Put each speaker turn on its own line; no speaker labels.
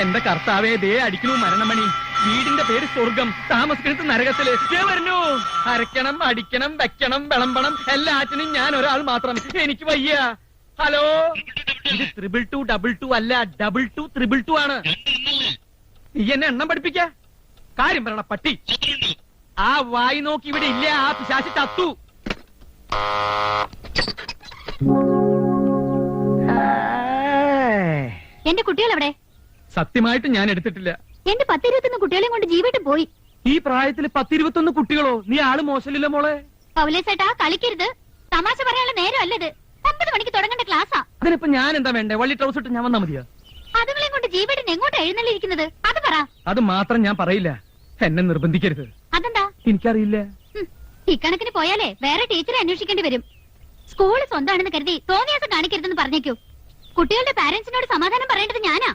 എന്റെ കർത്താവേ ദേ അടിക്കണു മരണമണി. വീടിന്റെ പേര് സ്വർഗം, താമസിക്കുന്നത് നരകത്തില്. വരുന്നു. അരക്കണം, അടിക്കണം, വെക്കണം, വിളമ്പണം, എല്ലാറ്റിനും ഞാൻ ഒരാൾ മാത്രം. എനിക്ക് വയ്യ. ഹലോ, ഇത് 222 അല്ല, 2222 ആണ്. നീ എന്നെ എണ്ണം പഠിപ്പിക്ക. കാര്യം പറയണ പട്ടി. ആ വായി നോക്കി ഇവിടെ ഇല്ല, ആ പിശാചി ചത്തു.
എന്റെ കുട്ടികൾ എവിടെ?
സത്യമായിട്ട് ഞാൻ എടുത്തിട്ടില്ല.
എന്റെ 10-21 കുട്ടികളെയും കൊണ്ട് ജീവിട്ട് പോയി.
ഈ പ്രായത്തിൽ 10-21 കുട്ടികളോ? നീ ആള് മോശമില്ല മോളെ.
പൗലേസേട്ടാ കളിക്കരുത്. തമാശ പറയാനുള്ള നേരം അല്ലത്. 9 മണിക്ക് തുടങ്ങേണ്ട ക്ലാസ്സാ.
അതിനിപ്പോ ഞാൻ എന്താ വേണ്ടേ? വള്ളി ട്രൗസ് ഇട്ട് ഞാൻ വന്നാ മതിയോ?
അതുങ്ങളെയും കൊണ്ട് ജീവിട്ടിന് എങ്ങോട്ട് എഴുന്നള്ളിയിരിക്കുന്നത്? അത് പറ.
അത് മാത്രം ഞാൻ പറയില്ല. എന്നെ നിർബന്ധിക്കരുത്.
അതെന്താ?
എനിക്കറിയില്ല.
ഇക്കണക്കിന് പോയാലേ വേറെ ടീച്ചറെ അന്വേഷിക്കേണ്ടി വരും. സ്കൂള് സ്വന്തമാണെന്ന് കരുതി തോന്നിയാസം കാണിക്കരുതെന്ന് പറഞ്ഞേക്കൂ. കുട്ടികളുടെ പാരന്റ്സിനോട് സമാധാനം പറയേണ്ടത് ഞാനാ.